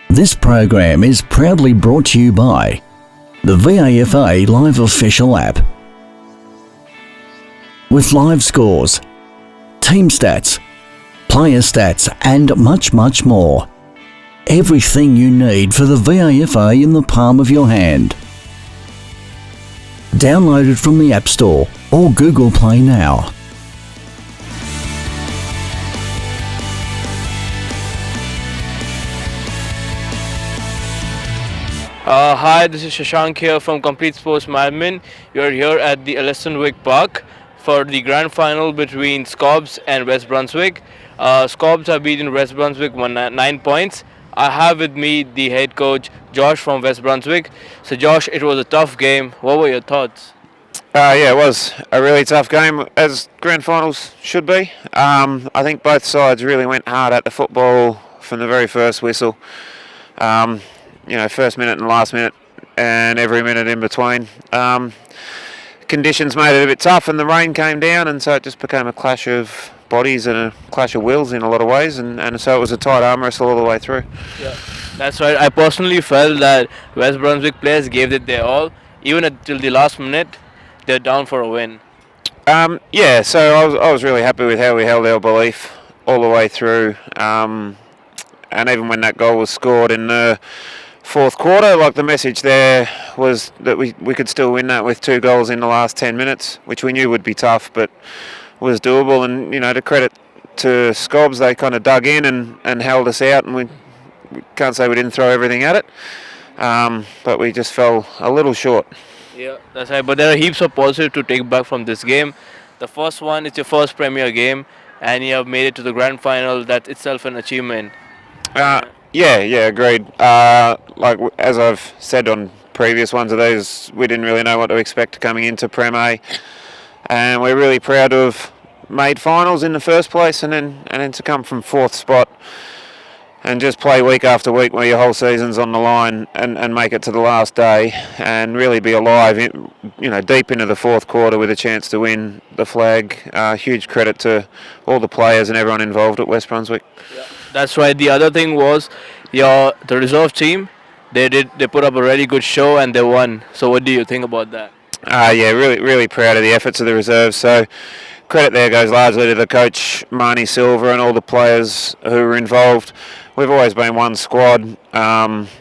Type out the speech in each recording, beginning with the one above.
This program is proudly brought to you by the VAFA Live Official app. With live scores, team stats, player stats and much, much more. Everything you need for the VAFA in the palm of your hand. Download it from the App Store or Google Play now. Hi, this is Shashank here from Complete Sports Management. You're here at the Brunswick Park for the grand final between Scobbs and West Brunswick. Scobbs have beaten West Brunswick 9 points. I have with me the head coach Josh from West Brunswick. So Josh, it was a tough game. What were your thoughts? Yeah, it was a really tough game, as grand finals should be. I think both sides really went hard at the football from the very first whistle. First minute and last minute and every minute in between. Conditions made it a bit tough and the rain came down, and so it just became a clash of bodies and a clash of wills in a lot of ways, and so it was a tight arm wrestle all the way through. Yeah, that's right. I personally felt that West Brunswick players gave it their all. Even until the last minute, they're down for a win. So I was really happy with how we held our belief all the way through. And even when that goal was scored in the fourth quarter, like, the message there was that we could still win that with 2 goals in the last 10 minutes, which we knew would be tough, but was doable. And, to credit to Scobbs, they kind of dug in and held us out, and we can't say we didn't throw everything at it, but we just fell a little short. Yeah, that's right. But there are heaps of positives to take back from this game. The first one is your first Premier game, and you have made it to the grand final. That's itself an achievement. Agreed. As I've said on previous ones of these, we didn't really know what to expect coming into Prem A, and we're really proud to have made finals in the first place, and then to come from 4th spot and just play week after week where your whole season's on the line and make it to the last day and really be alive, deep into the 4th quarter with a chance to win the flag. Huge credit to all the players and everyone involved at West Brunswick. Yeah. That's right. The other thing was the reserve team. They put up a really good show and they won. So what do you think about that? Really proud of the efforts of the reserves. So credit there goes largely to the coach Marnie Silver and all the players who were involved. We've always been one squad.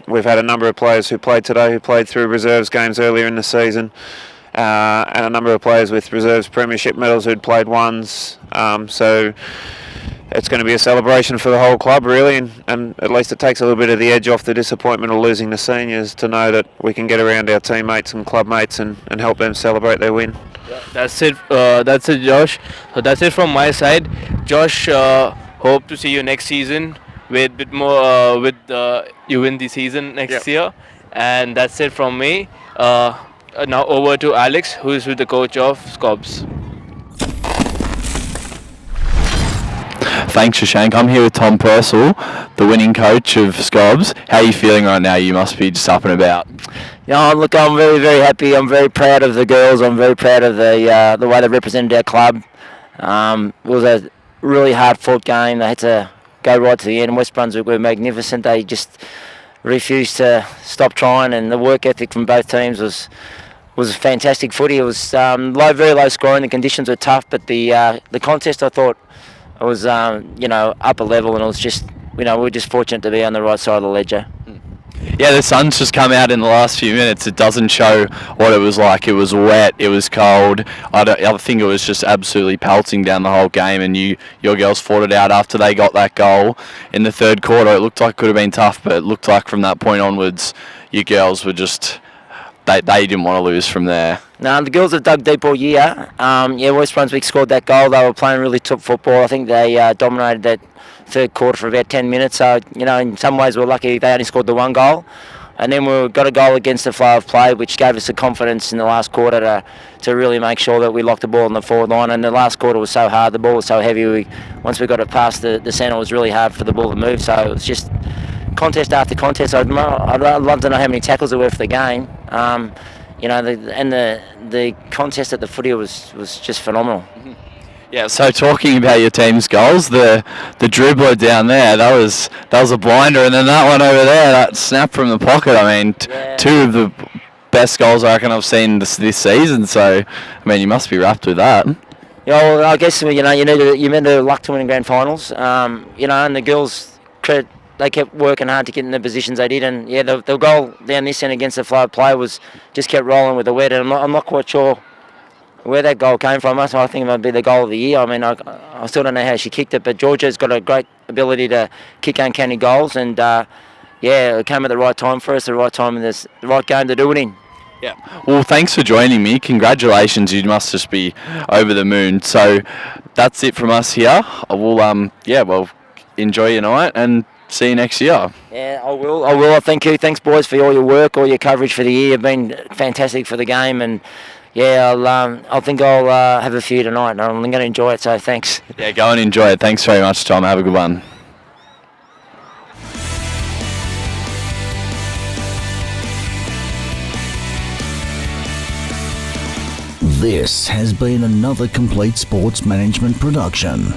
We've had a number of players who played today who played through reserves games earlier in the season, and a number of players with reserves premiership medals who'd played ones. So it's going to be a celebration for the whole club, really, and at least it takes a little bit of the edge off the disappointment of losing the seniors to know that we can get around our teammates and club mates and help them celebrate their win. Yeah, that's it, Josh. So that's it from my side. Josh, hope to see you next season with a bit more. You win the season next year, and that's it from me. Now over to Alex, who is with the coach of Scobbs. Thanks, Shashank. I'm here with Tom Purcell, the winning coach of Scobbs. How are you feeling right now? You must be just up and about. Yeah, look, I'm very, very happy. I'm very proud of the girls. I'm very proud of the way they represented our club. It was a really hard-fought game. They had to go right to the end. West Brunswick were magnificent. They just refused to stop trying, and the work ethic from both teams was fantastic footy. It was very low scoring. The conditions were tough, but the contest, I thought, it was upper level, and it was just we were just fortunate to be on the right side of the ledger. Yeah, the sun's just come out in the last few minutes. It doesn't show what it was like. It was wet, it was cold. I think it was just absolutely pelting down the whole game, and your girls fought it out after they got that goal in the 3rd quarter. It looked like it could have been tough, but it looked like from that point onwards, you girls were just they didn't want to lose from there. No, the girls have dug deep all year. West Brunswick scored that goal. They were playing really top football. I think they dominated that 3rd quarter for about 10 minutes. So, in some ways we're lucky they only scored the 1 goal. And then we got a goal against the flow of play, which gave us the confidence in the last quarter to really make sure that we locked the ball on the forward line. And the last quarter was so hard. The ball was so heavy. Once we got it past the centre, it was really hard for the ball to move. So it was just contest after contest. I'd love to know how many tackles there were for the game. The contest at the footy was just phenomenal. Yeah, so talking about your team's goals, the dribbler down there, that was a blinder, and then that one over there, that snap from the pocket. I mean, two of the best goals I reckon I've seen this season. So, I mean, you must be wrapped with that. Yeah, well, I guess you need the luck to win in grand finals. And the girls, credit, they kept working hard to get in the positions they did, and yeah, the goal down this end against the flow player was just kept rolling with the wet, and I'm not quite sure where that goal came from. So I think it might be the goal of the year. I mean, I still don't know how she kicked it, but Georgia's got a great ability to kick uncanny goals, and it came at the right time for us, the right time in the right game to do it in. Yeah. Well, thanks for joining me. Congratulations. You must just be over the moon. So that's it from us here. We'll enjoy your night and see you next year. Yeah, I will. Thank you. Thanks, boys, for all your work, all your coverage for the year. You've been fantastic for the game, and yeah, I think I'll have a few tonight, and I'm going to enjoy it. So thanks. Yeah, go and enjoy it. Thanks very much, Tom. Have a good one. This has been another Complete Sports Management production.